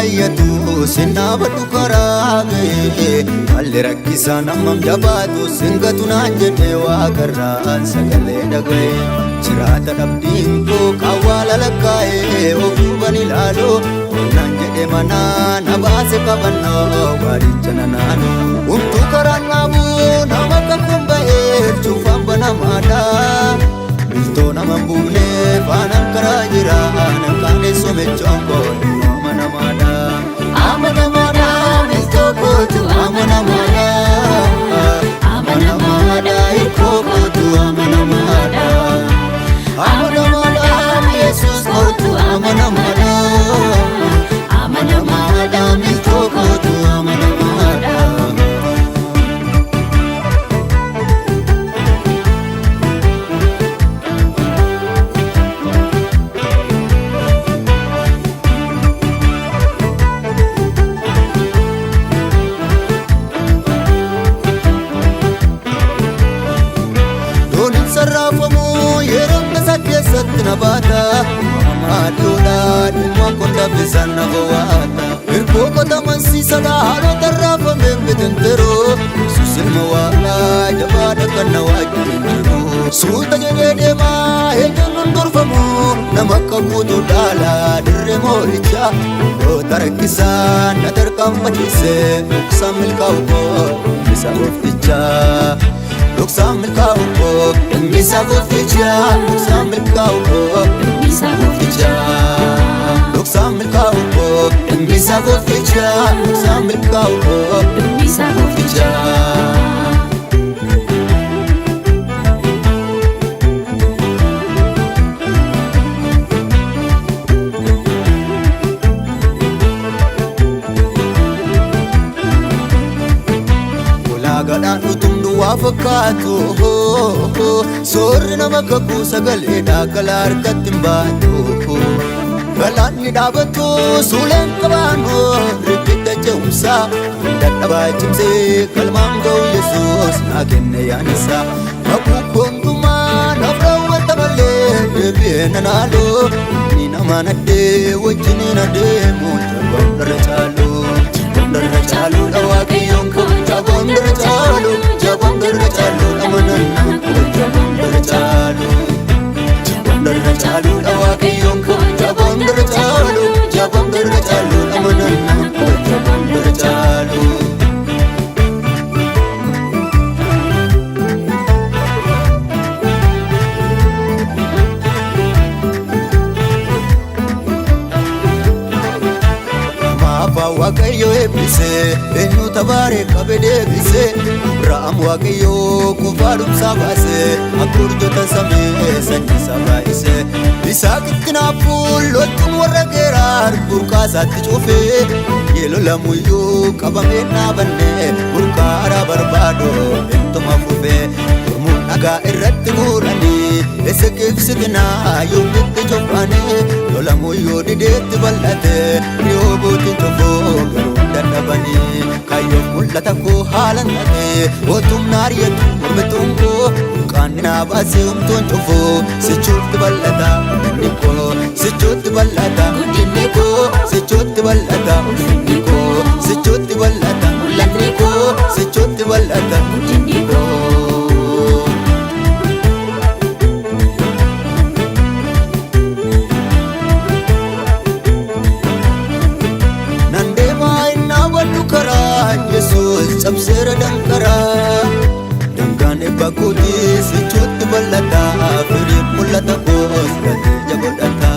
baay'atu sinnaabadhu karaa ga'e malli rakkisaa namam jabaatu singatu naan jedhee waaqarraan sagalee dhaga'e jiraata dhabdiin koo qawwaala lakkaa'ee ofuuban ilaaloo naan jedhe manaa na baase qabannoo waalicha nanaanoo humtuu karaan naabuu nama kakkuun ba'ee cuufaan banamaadhaa miltoo naman buunee faanaan karaa jira nan qaaneessoo mechoon koo amanamaadha amanamaadha miltoo kootu amanamaadha amanamaadha hirkoo kootu amanamaadha amanamaadha Yesuus kootu amanamaadha amanamaadha miltoo kootu amanamaadha. Nabata amadoda dhimma konda bisana gowata irko kota mansisa da halo tarrafa membetentero susilma wala jabada kanna wajiro sulta jede ma hejanun durfamu namaka kudu dala dirre moricha o tarakisa natar kampachise uksamil kauko bisa ofticha Luxamil kauko, misa goficha. Luxamil kauko, misa goficha. Luxamil kauko, misa goficha. Luxamil kauko, misa goficha. Gadaan utumdu waafakkaatu soorri nama kakuu sagalee daakala harkatti hin baatu galaanni dhaabatu suuleen qabaanu riqicha ce'umsaa dadhabaa cimsee kalmaan ga'u Yesuus naa kenne yaanisaa kakuu koontumaa naaf raawwata malee deebi'ee nanaaloo ni nama naddee wajjiniin adeemu jabaan darra caalu dhawaaqiyyoon koo jabaan darra caalu amanannaan koo jabaan darra caalu dhawaaqiyyoon koo jabaan darra caalu amanannaan koo jabaan darra caalu. Waaqayyo eebbise eenyu tabaaree qabe deebise Abrahaam waaqayyo kufaa dhumsaa baase akka urjoota samii sanyiisaa baay'ise Yisaaqitti naafuun loltuun warra geeraar burqaasaatti cufe yeeloo lamuyyuu qabamee dhaabannee burqaaraa barbaado entuma fufe mormuun dhagaa irratti guuranii esekeef siginaa yoomitti cufanii lolamuyyuu dideetti bal'ate yoo bootiin cufoo garuu dadhabanii kayyoof mul'ata koo haalan ta'e ootuun naariyatu mormituun koo qaanni naa baasee humtuun cufoo sichuutti bal'ata guddinni koo sichuutti bal'ata guddinni koo sichuutti bal'ata guddinni koo sichuutti bal'ata mul'anni koo sichuutti bal'ata guddinni koo. Sabseera dankaraa dangaan eebba kootii sichuutti bal'ata firiin mul'ata koos gateeja godhata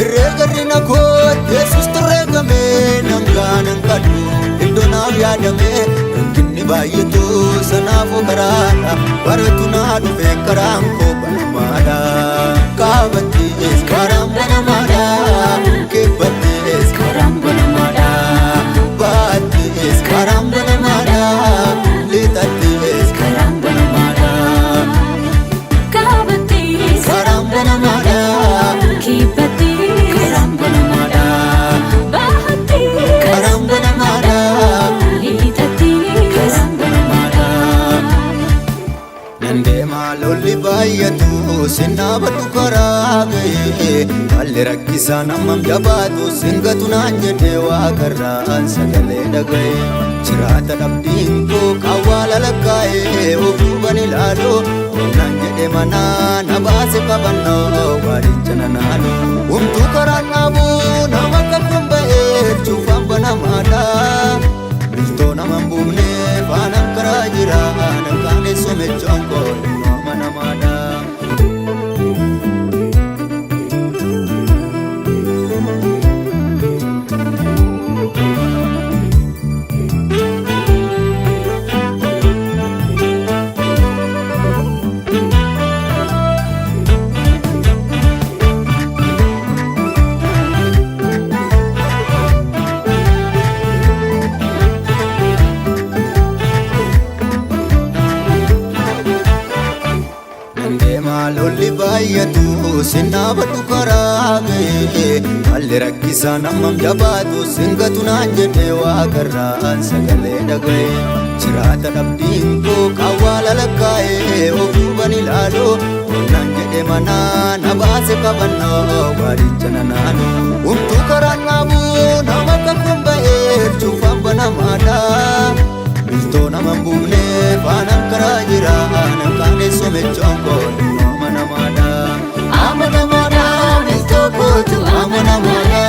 irree garrina kootti Yesuus torreegamee nangaanan kadhu iddoo naaf yaadame rakkinni baay'atu sanaafuu karaadha baratu naa dhufe karaan koo banamaadha qaabattis karaan banamaadha keebbattis karaan banamaadha baattis karaan banamaadha lixattis karaan banamaadha qaabattis karaan banamaadha keebbattis karaan banamaadha baattis karaan banamaadha lixattis karaan banamaadha nandeemaa lolli baay'atu sinnaabatu badu karaa ga'e malli rakkisaa namam jabaatu singatu naan jedhee waaqarraan sagalee dhaga'e jiraata dhabdiin koo qawwaala lakkaa'ee ofuuban ilaaloo naan jedhe manaa na baase qabannoo waalicha nanaanu humtuu karaa dhaabuu nama kakkuun ba'ee cuufaan banamaadha miltoo naman buufne faanaan karaa jira nankaane somechoon koo nama namaadha. Lolli baay'atu sinnaa badhu karaa ga'e malli rakkisaa namam jabaatu singatu naan jedhee waaqarraan sagalee dhaga'e jiraata dhabdiin koo qawwaala lakkaa'ee ofuuban ilaaloo naan jedhe manaa na baase qabannoo waalicha nanaanu humtuu karaan dhaabuu nama kakkuun ba'ee cuufaan banamaadha miltoo naman buufne faanaan karaa jira nankaane somechoon koo amanamada amanamada miltoo kootu amanamada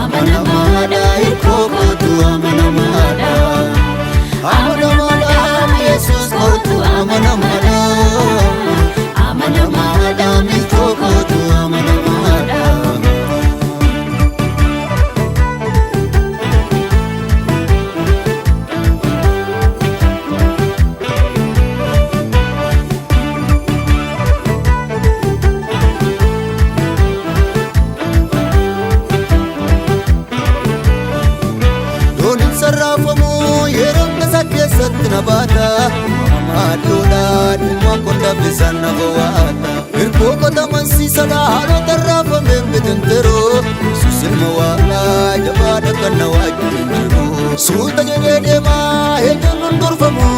amanamada hiikoo kootu amanamada amanamada yesus kootu amanamada amanamada miltoo kootu amanamada. Nabata amaadudha dhimma konda bisanna bawaata irkoo qotamansi salaalo tarraafame bitintero susilma waaqaa jabaadha kanna waajiru suuta jedhee deemaa eenyuun durfamu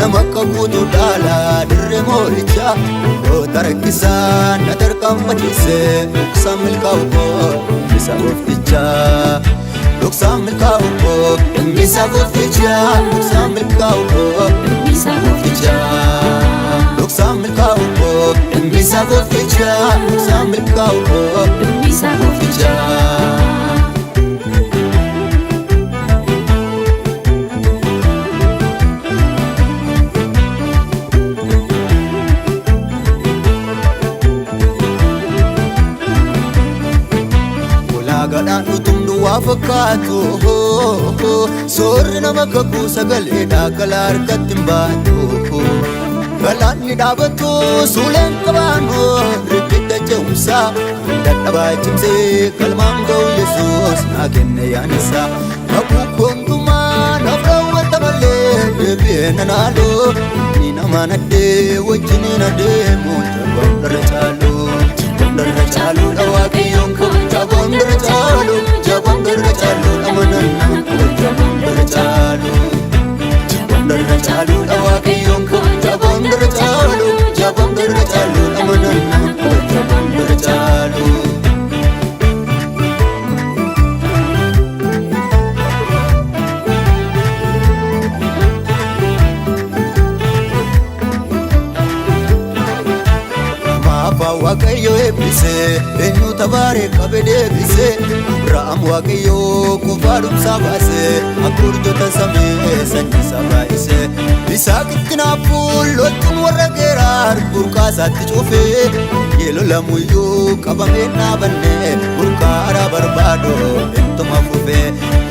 nama akka guutuu dhaala dirree mooricha goota rakkisaa na tarkaanfachiise dhoksaa milkaa'u koo isa gooftichaa. Luksaan milkaa'u koo dhimmisaa gooftichaa luksaan milkaa'u koo dhimmisaa gooftichaa luksaan milkaa'u koo dhimmisaa gooftichaa luksaan milkaa'u koo dhimmisaa gooftichaa. Gadaan utumdu waa fakkaatu soorri nama kakuu sagaleedha kala harkatti hin baatu galaanni dhaabatu suuleen qabaanu riqidda ce'umsaa dadhabaa cimsee galmaan ga'u yesuus naa kenne yaanisa kakuu koontumaa naaf raawwata malee deebi'ee nanaaloo ni namaan addee wajjiniin adeemu jaboon dharra caalu darra caalu dha waaqayyoon koo jaboon darra caalu jaboon darra caalu amanannaan koo jaboon darra caalu jaboon darra caalu dha waaqayyoon koo jaboon darra caalu jaboon darra caalu amanannaan koo jaboon darra caalu. Waaqayyo eebbise eenyu tabaaree qabe deebise Abrahaam waaqayyo kufaa dhumsaa baase akka urjoota samii sanyiisaa baay'ise Yisaaqitti naafuu loltuun warra geeraa burqaasaatti cufe yeeloo lamuyyuu qabamee dhaabanne burqaaraa barbaado ittuma fufe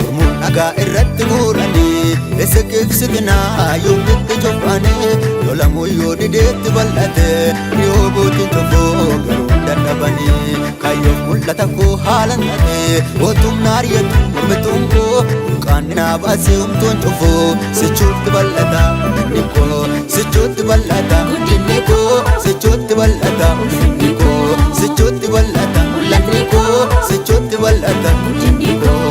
mormuun dhagaa irratti guuranii ese keefsitinaa yoo bitti cufanii lolamuyyuu dideetti bal'ate yoo bootiin cufuu garuu dadhabanii kayyoof mul'ata koo haalan ta'e mootummaa ari'atu mormituun koo qaanni naa baasee humtuun cufuu sichuutti bal'ata guddinni koo sichuutti bal'ata guddinni koo sichuutti bal'ata ulfinni koo sichuutti bal'ata mul'anni koo sichuutti bal'ata guddinni koo